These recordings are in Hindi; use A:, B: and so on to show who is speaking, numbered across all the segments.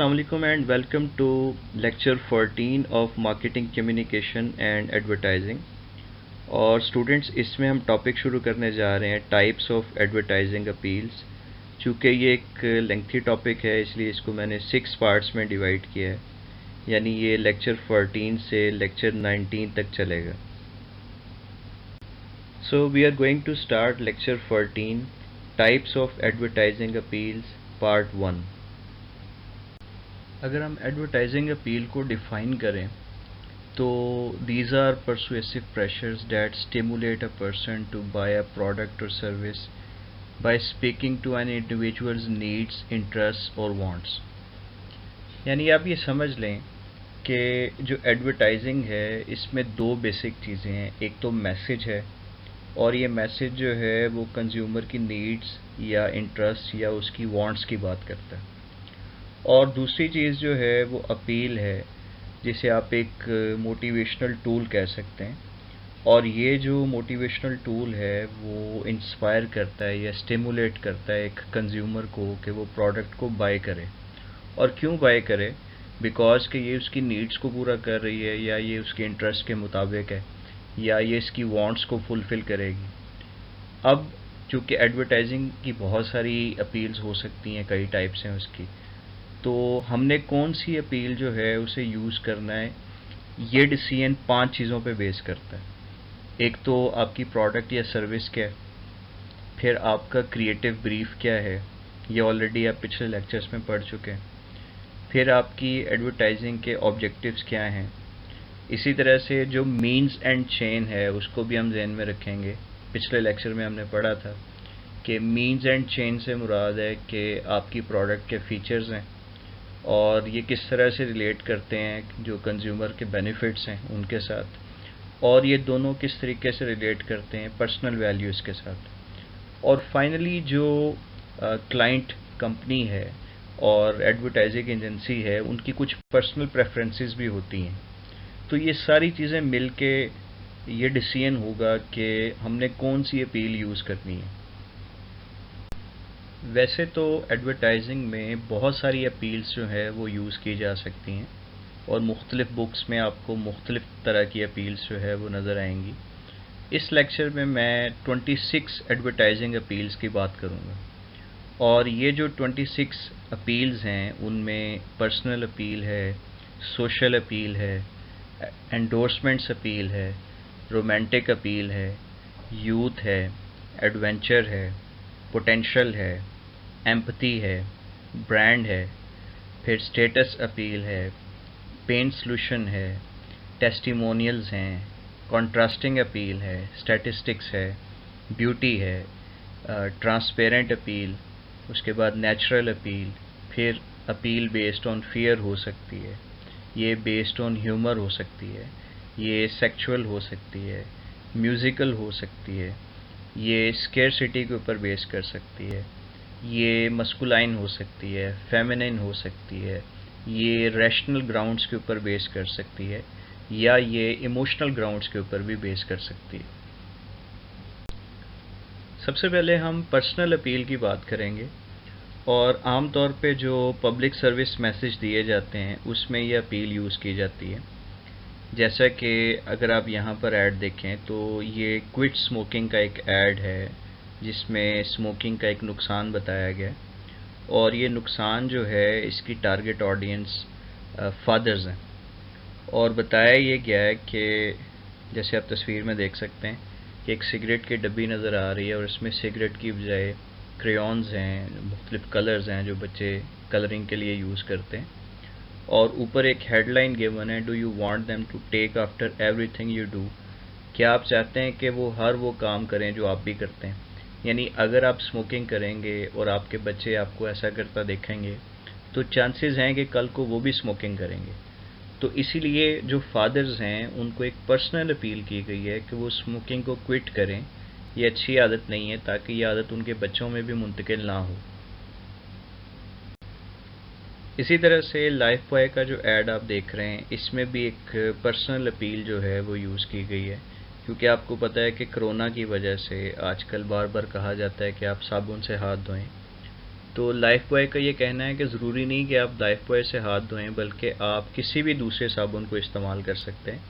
A: Assalamualaikum and welcome to lecture 14 of marketing communication and advertising। और स्टूडेंट्स इसमें हम टॉपिक शुरू करने जा रहे हैं टाइप्स ऑफ एडवर्टाइजिंग अपील्स। चूँकि ये एक लेंथी टॉपिक है इसलिए इसको मैंने 6 पार्ट्स में डिवाइड किया है, यानी ये लेक्चर 14 से लेक्चर 19 तक चलेगा। So we are going to start lecture 14 types of advertising appeals part 1। अगर हम एडवर्टाइजिंग अपील को डिफ़ाइन करें तो these are persuasive pressures that stimulate a person to buy a product or service by speaking to an individual's needs, interests or wants। यानी आप ये समझ लें कि जो एडवर्टाइजिंग है इसमें दो बेसिक चीज़ें हैं, एक तो मैसेज है और ये मैसेज जो है वो कंज्यूमर की नीड्स या इंटरेस्ट या उसकी वांट्स की बात करता है, और दूसरी चीज़ जो है वो अपील है जिसे आप एक मोटिवेशनल टूल कह सकते हैं। और ये जो मोटिवेशनल टूल है वो इंस्पायर करता है या स्टिमुलेट करता है एक कंज्यूमर को कि वो प्रोडक्ट को बाय करे। और क्यों बाय करे? बिकॉज़ कि ये उसकी नीड्स को पूरा कर रही है, या ये उसके इंटरेस्ट के मुताबिक है, या ये इसकी वांट्स को फुलफ़िल करेगी। अब चूँकि एडवर्टाइजिंग की बहुत सारी अपील्स हो सकती हैं, कई टाइप्स हैं उसकी, तो हमने कौन सी अपील जो है उसे यूज़ करना है, ये डिसीजन 5 चीज़ों पे बेस करता है। एक तो आपकी प्रोडक्ट या सर्विस क्या है, फिर आपका क्रिएटिव ब्रीफ क्या है, ये ऑलरेडी आप पिछले लेक्चर्स में पढ़ चुके हैं। फिर आपकी एडवर्टाइजिंग के ऑब्जेक्टिव्स क्या हैं। इसी तरह से जो मीन्स एंड चेन है उसको भी हम ध्यान में रखेंगे। पिछले लेक्चर में हमने पढ़ा था कि मीन्स एंड चेन से मुराद है कि आपकी प्रोडक्ट के फीचर्स हैं और ये किस तरह से रिलेट करते हैं जो कंज्यूमर के बेनिफिट्स हैं उनके साथ, और ये दोनों किस तरीके से रिलेट करते हैं पर्सनल वैल्यूज़ के साथ। और फाइनली जो क्लाइंट कंपनी है और एडवर्टाइजिंग एजेंसी है उनकी कुछ पर्सनल प्रेफरेंसेस भी होती हैं। तो ये सारी चीज़ें मिल के ये डिसीजन होगा कि हमने कौन सी अपील यूज़ करनी है। वैसे तो एडवर्टाइजिंग में बहुत सारी अपील्स जो है वो यूज़ की जा सकती हैं और मुख्तलिफ़ बुक्स में आपको मुख्तलिफ़ तरह की अपील्स जो है वो नज़र आएंगी। इस लेक्चर में मैं 26 एडवर्टाइजिंग अपील्स की बात करूँगा, और ये जो 26 अपील्स हैं उनमें पर्सनल अपील है, सोशल अपील है, एंडोर्समेंट्स अपील है, रोमांटिक अपील है, यूथ है, एडवेंचर है, पोटेंशियल है, एम्पैथी है, ब्रांड है, फिर स्टेटस अपील है, पेन सोल्यूशन है, टेस्टिमोनियल्स हैं, कॉन्ट्रास्टिंग अपील है, स्टैटिस्टिक्स है, ब्यूटी है, ट्रांसपेरेंट अपील, उसके बाद नेचुरल अपील, फिर अपील बेस्ड ऑन फियर हो सकती है, ये बेस्ड ऑन ह्यूमर हो सकती है, ये सेक्सुअल हो सकती है, म्यूज़िकल हो सकती है, ये स्केर्सिटी के ऊपर बेस कर सकती है, ये मस्कुलाइन हो सकती है, फेमिनिन हो सकती है, ये रैशनल ग्राउंड्स के ऊपर बेस कर सकती है, या ये इमोशनल ग्राउंड्स के ऊपर भी बेस कर सकती है। सबसे पहले हम पर्सनल अपील की बात करेंगे, और आम तौर पे जो पब्लिक सर्विस मैसेज दिए जाते हैं उसमें ये अपील यूज़ की जाती है। जैसा कि अगर आप यहाँ पर ऐड देखें तो ये क्विट स्मोकिंग का एक ऐड है जिसमें स्मोकिंग का एक नुकसान बताया गया है, और ये नुकसान जो है इसकी टारगेट ऑडियंस फादर्स हैं। और बताया ये गया है कि जैसे आप तस्वीर में देख सकते हैं कि एक सिगरेट की डब्बी नज़र आ रही है और इसमें सिगरेट की बजाय क्रेयॉन्स हैं, मुख्तलिफ़ कलर्स हैं जो बच्चे कलरिंग के लिए यूज़ करते हैं, और ऊपर एक हेडलाइन गिवन है, do you want them to take after everything you do. क्या आप चाहते हैं कि वो हर वो काम करें जो आप भी करते हैं? यानी अगर आप स्मोकिंग करेंगे और आपके बच्चे आपको ऐसा करता देखेंगे तो चांसेस हैं कि कल को वो भी स्मोकिंग करेंगे। तो इसीलिए जो फादर्स हैं उनको एक पर्सनल अपील की गई है कि वो स्मोकिंग को क्विट करें। ये अच्छी आदत नहीं है, ताकि ये आदत उनके बच्चों में भी मुंतकिल ना हो। इसी तरह से लाइफ बॉय का जो ऐड आप देख रहे हैं इसमें भी एक पर्सनल अपील जो है वो यूज़ की गई है, क्योंकि आपको पता है कि कोरोना की वजह से आजकल बार बार कहा जाता है कि आप साबुन से हाथ धोएं, तो लाइफ बॉय का ये कहना है कि ज़रूरी नहीं कि आप लाइफ बॉय से हाथ धोएं, बल्कि आप किसी भी दूसरे साबुन को इस्तेमाल कर सकते हैं।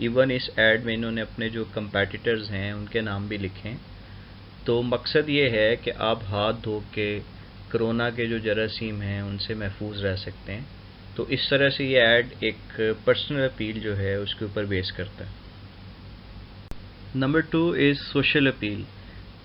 A: इवन इस ऐड में इन्होंने अपने जो कंपेटिटर्स हैं उनके नाम भी लिखे हैं। तो मकसद ये है कि आप हाथ धो के कोरोना के जो जरासीम हैं उनसे महफूज रह सकते हैं। तो इस तरह से ये ऐड एक पर्सनल अपील जो है उसके ऊपर बेस करता है। नंबर 2 इज़ सोशल अपील,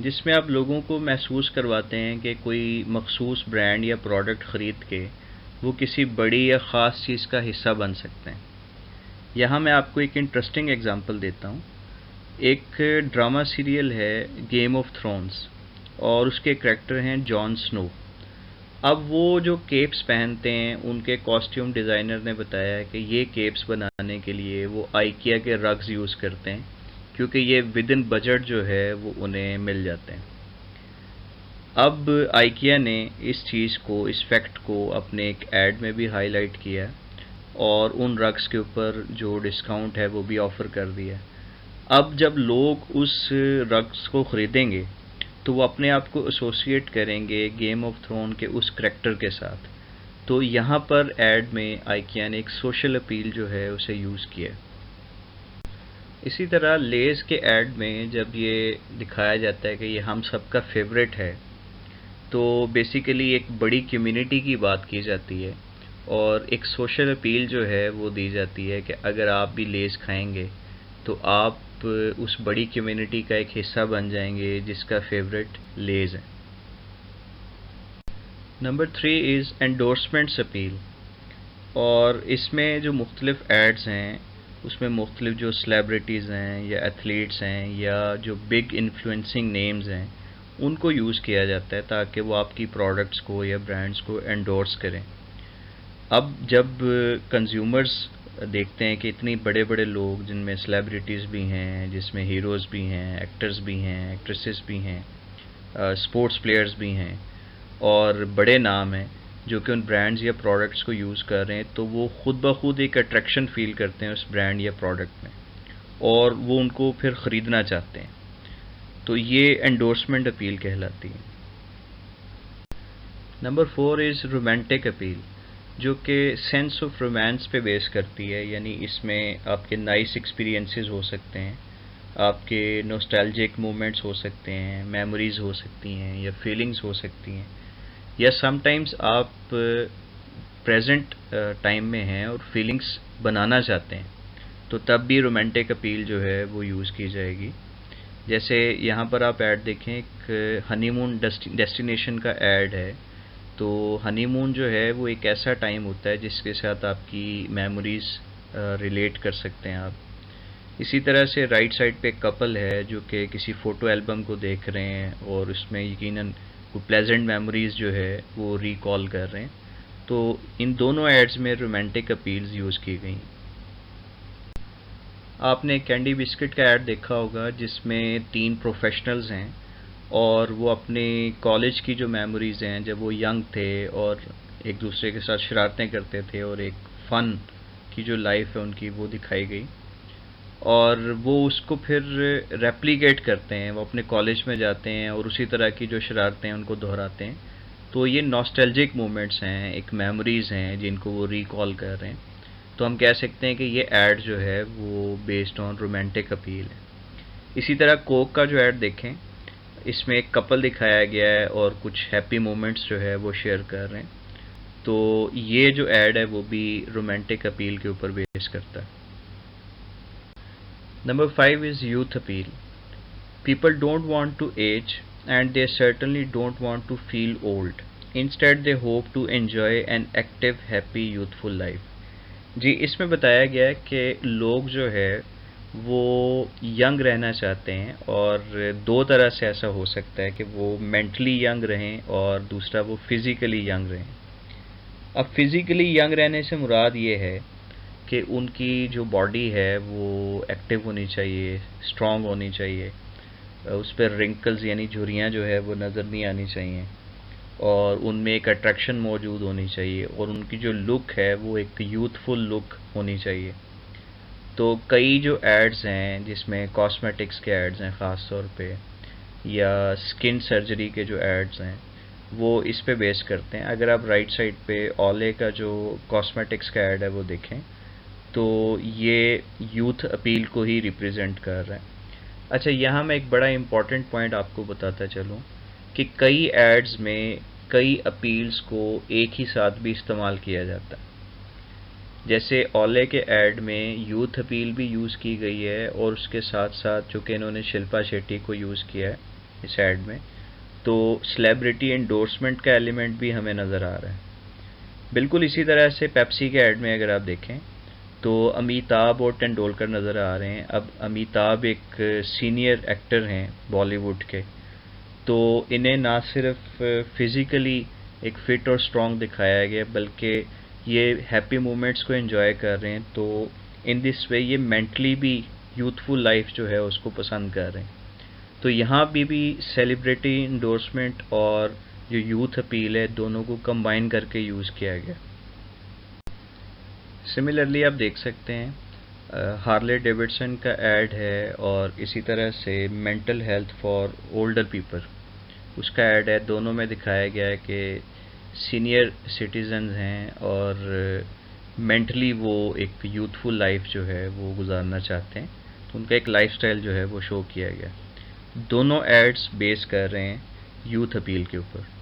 A: जिसमें आप लोगों को महसूस करवाते हैं कि कोई मखसूस ब्रांड या प्रोडक्ट ख़रीद के वो किसी बड़ी या ख़ास चीज़ का हिस्सा बन सकते हैं। यहाँ मैं आपको एक इंटरेस्टिंग एग्जांपल देता हूँ। एक ड्रामा सीरियल है गेम ऑफ थ्रोन्स और उसके करैक्टर हैं जॉन स्नो। अब वो जो केप्स पहनते हैं उनके कॉस्ट्यूम डिज़ाइनर ने बताया है कि ये केप्स बनाने के लिए वो आइकिया के रग्स यूज़ करते हैं, क्योंकि ये विद इन बजट जो है वो उन्हें मिल जाते हैं। अब आइकिया ने इस चीज़ को, इस फैक्ट को अपने एक ऐड में भी हाईलाइट किया और उन रग्स के ऊपर जो डिस्काउंट है वो भी ऑफ़र कर दिया। अब जब लोग उस रग्स को ख़रीदेंगे तो वो अपने आप को एसोसिएट करेंगे गेम ऑफ थ्रोन के उस करैक्टर के साथ। तो यहाँ पर ऐड में आइकिया ने एक सोशल अपील जो है उसे यूज़ किया। इसी तरह लेज़ के ऐड में जब ये दिखाया जाता है कि ये हम सबका फेवरेट है, तो बेसिकली एक बड़ी कम्युनिटी की बात की जाती है और एक सोशल अपील जो है वो दी जाती है कि अगर आप भी लेज़ खाएंगे तो आप उस बड़ी कम्युनिटी का एक हिस्सा बन जाएंगे जिसका फेवरेट लेज़ है। नंबर 3 इज़ एंडोर्समेंट्स अपील, और इसमें जो मुख्तलिफ एड्स हैं उसमें मुख्तलिफ जो सेलिब्रिटीज़ हैं या एथलीट्स हैं या जो बिग इन्फ्लुएंसिंग नेम्स हैं उनको यूज़ किया जाता है ताकि वो आपकी प्रोडक्ट्स को या ब्रांड्स को एंडोर्स करें। अब जब कंज्यूमर्स देखते हैं कि इतनी बड़े बड़े लोग, जिनमें सेलिब्रिटीज़ भी हैं, जिसमें हीरोज़ भी हैं, एक्टर्स भी हैं, एक्ट्रेसेस भी हैं, स्पोर्ट्स प्लेयर्स भी हैं और बड़े नाम हैं जो कि उन ब्रांड्स या प्रोडक्ट्स को यूज़ कर रहे हैं, तो वो ख़ुद ब खुद एक अट्रैक्शन फ़ील करते हैं उस ब्रांड या प्रोडक्ट में और वो उनको फिर ख़रीदना चाहते हैं। तो ये एंडोर्समेंट अपील कहलाती है। नंबर 4 इज़ रोमांटिक अपील, जो कि सेंस ऑफ रोमांस पे बेस करती है। यानी इसमें आपके नाइस एक्सपीरियंसेस हो सकते हैं, आपके नॉस्टैल्जिक मोमेंट्स हो सकते हैं, मेमोरीज़ हो सकती हैं या फीलिंग्स हो सकती हैं, या समटाइम्स आप प्रेजेंट टाइम में हैं और फीलिंग्स बनाना चाहते हैं, तो तब भी रोमांटिक अपील जो है वो यूज़ की जाएगी। जैसे यहाँ पर आप ऐड देखें, एक हनीमून डेस्टिनेशन का ऐड है। तो हनीमून जो है वो एक ऐसा टाइम होता है जिसके साथ आपकी मेमोरीज़ रिलेट कर सकते हैं आप। इसी तरह से राइट साइड पे एक कपल है जो कि किसी फ़ोटो एल्बम को देख रहे हैं और उसमें यकीनन वो प्लेजेंट मेमोरीज़ जो है वो रिकॉल कर रहे हैं। तो इन दोनों एड्स में रोमांटिक अपील्स यूज़ की गई। आपने कैंडी बिस्किट का ऐड देखा होगा जिसमें 3 प्रोफेशनल्स हैं और वो अपने कॉलेज की जो मेमोरीज़ हैं जब वो यंग थे और एक दूसरे के साथ शरारतें करते थे और एक फ़न की जो लाइफ है उनकी वो दिखाई गई, और वो उसको फिर रेप्लिकेट करते हैं। वो अपने कॉलेज में जाते हैं और उसी तरह की जो शरारतें हैं उनको दोहराते हैं। तो ये नॉस्टैल्जिक मोमेंट्स हैं, एक मेमोरीज़ हैं जिनको वो रिकॉल कर रहे हैं। तो हम कह सकते हैं कि ये ऐड जो है वो बेस्ड ऑन रोमांटिक अपील है। इसी तरह कोक का जो ऐड देखें, इसमें एक कपल दिखाया गया है और कुछ हैप्पी मोमेंट्स जो है वो शेयर कर रहे हैं। तो ये जो ऐड है वो भी रोमांटिक अपील के ऊपर बेस करता है। Number 5 is youth appeal. People don't want to age and they certainly don't want to feel old. Instead they hope to enjoy an active happy youthful life. जी, इसमें बताया गया है कि लोग जो है वो यंग रहना चाहते हैं और 2 तरह से ऐसा हो सकता है कि वो मेंटली यंग रहें और दूसरा वो फिज़िकली यंग रहें। अब फिज़िकली यंग रहने से मुराद ये है कि उनकी जो बॉडी है वो एक्टिव होनी चाहिए, स्ट्रॉन्ग होनी चाहिए, उस पर रिंकल्स यानी झुर्रियाँ जो है वो नज़र नहीं आनी चाहिए और उनमें एक अट्रैक्शन मौजूद होनी चाहिए और उनकी जो लुक है वो एक यूथफुल लुक होनी चाहिए। तो कई जो एड्स हैं जिसमें कॉस्मेटिक्स के एड्स हैं ख़ास तौर पे, या स्किन सर्जरी के जो एड्स हैं, वो इस पे बेस करते हैं। अगर आप राइट साइड पे ओले का जो कॉस्मेटिक्स का ऐड है वो देखें तो ये यूथ अपील को ही रिप्रेजेंट कर रहा है। अच्छा, यहाँ मैं एक बड़ा इम्पॉर्टेंट पॉइंट आपको बताता चलूँ कि कई एड्स में कई अपील्स को एक ही साथ भी इस्तेमाल किया जाता है। जैसे ओले के ऐड में यूथ अपील भी यूज़ की गई है और उसके साथ साथ चूँकि इन्होंने शिल्पा शेट्टी को यूज़ किया है इस ऐड में, तो सेलिब्रिटी एंडोर्समेंट का एलिमेंट भी हमें नज़र आ रहा है। बिल्कुल इसी तरह से पेप्सी के ऐड में अगर आप देखें तो अमिताभ और तेंदुलकर नज़र आ रहे हैं। अब अमिताभ एक सीनियर एक्टर हैं बॉलीवुड के, तो इन्हें ना सिर्फ फिज़िकली एक फ़िट और स्ट्रॉन्ग दिखाया गया बल्कि ये हैप्पी मोमेंट्स को एंजॉय कर रहे हैं। तो इन दिस वे ये मेंटली भी यूथफुल लाइफ जो है उसको पसंद कर रहे हैं। तो यहाँ भी सेलिब्रिटी इंडोर्समेंट और जो यूथ अपील है दोनों को कंबाइन करके यूज़ किया गया। सिमिलरली आप देख सकते हैं हार्ले डेविडसन का ऐड है और इसी तरह से mental health for older people उसका ऐड है। दोनों में दिखाया गया है कि सीनियर सिटीजन्स हैं और मेंटली वो एक यूथफुल लाइफ जो है वो गुजारना चाहते हैं, तो उनका एक लाइफस्टाइल जो है वो शो किया गया। दोनों एड्स बेस कर रहे हैं यूथ अपील के ऊपर।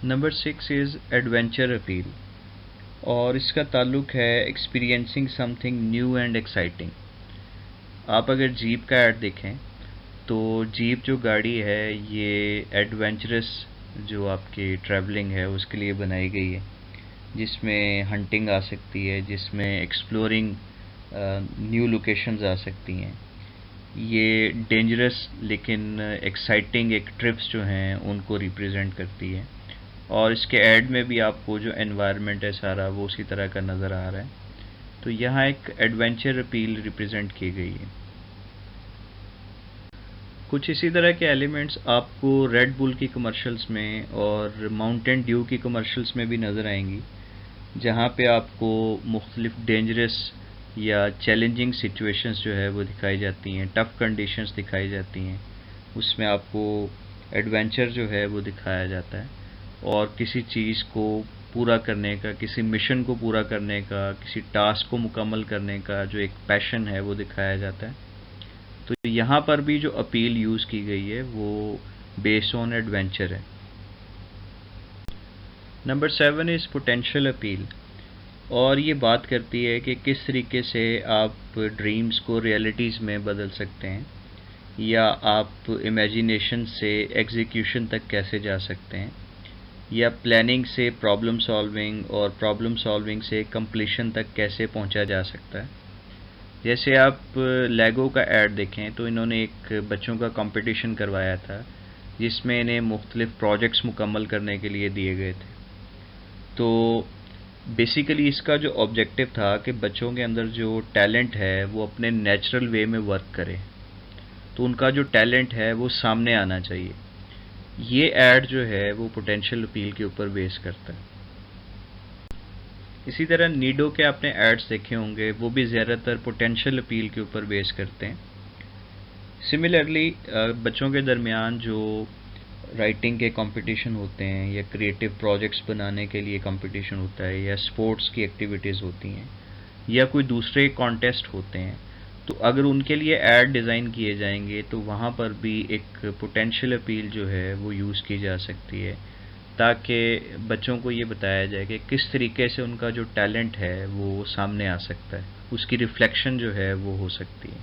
A: नंबर 6 इज़ एडवेंचर अपील और इसका ताल्लुक है experiencing something new and exciting. आप अगर जीप का ऐड देखें तो जीप जो गाड़ी है ये एडवेंचरस जो आपकी ट्रैवलिंग है उसके लिए बनाई गई है, जिसमें हंटिंग आ सकती है, जिसमें एक्सप्लोरिंग न्यू लोकेशंस आ सकती हैं। ये डेंजरस लेकिन एक्साइटिंग एक ट्रिप्स जो हैं उनको रिप्रेजेंट करती है और इसके ऐड में भी आपको जो एनवायरनमेंट है सारा वो उसी तरह का नज़र आ रहा है। तो यहाँ एक एडवेंचर अपील रिप्रेजेंट की गई है। कुछ इसी तरह के एलिमेंट्स आपको रेड बुल की कमर्शियल्स में और माउंटेन ड्यू की कमर्शियल्स में भी नज़र आएंगी, जहाँ पे आपको मुख्तलिफ डेंजरस या चैलेंजिंग सिचुएशंस जो है वो दिखाई जाती हैं, टफ़ कंडीशंस दिखाई जाती हैं। उसमें आपको एडवेंचर जो है वो दिखाया जाता है और किसी चीज़ को पूरा करने का, किसी मिशन को पूरा करने का, किसी टास्क को मुकम्मल करने का जो एक पैशन है वो दिखाया जाता है। तो यहाँ पर भी जो अपील यूज़ की गई है वो बेस्ड ऑन एडवेंचर है। नंबर 7 इज़ पोटेंशियल अपील और ये बात करती है कि किस तरीके से आप ड्रीम्स को रियलिटीज़ में बदल सकते हैं या आप इमेजिनेशन से एग्जीक्यूशन तक कैसे जा सकते हैं या प्लानिंग से प्रॉब्लम सॉल्विंग और प्रॉब्लम सॉल्विंग से कंप्लीशन तक कैसे पहुंचा जा सकता है। जैसे आप लेगो का ऐड देखें तो इन्होंने एक बच्चों का कंपटीशन करवाया था जिसमें इन्हें मुख्तलिफ प्रोजेक्ट्स मुकम्मल करने के लिए दिए गए थे। तो बेसिकली इसका जो ऑब्जेक्टिव था कि बच्चों के अंदर जो टैलेंट है वो अपने नेचुरल वे में वर्क करे, तो उनका जो टैलेंट है वो सामने आना चाहिए। ये ऐड जो है वो पोटेंशियल अपील के ऊपर बेस करता है। इसी तरह नीडो के आपने एड्स देखे होंगे, वो भी ज़्यादातर पोटेंशियल अपील के ऊपर बेस करते हैं। सिमिलरली बच्चों के दरमियान जो राइटिंग के कंपटीशन होते हैं या क्रिएटिव प्रोजेक्ट्स बनाने के लिए कंपटीशन होता है या स्पोर्ट्स की एक्टिविटीज़ होती हैं या कोई दूसरे कॉन्टेस्ट होते हैं, तो अगर उनके लिए ऐड डिज़ाइन किए जाएंगे तो वहाँ पर भी एक पोटेंशियल अपील जो है वो यूज़ की जा सकती है ताकि बच्चों को ये बताया जाए कि किस तरीके से उनका जो टैलेंट है वो सामने आ सकता है, उसकी रिफ्लेक्शन जो है वो हो सकती है।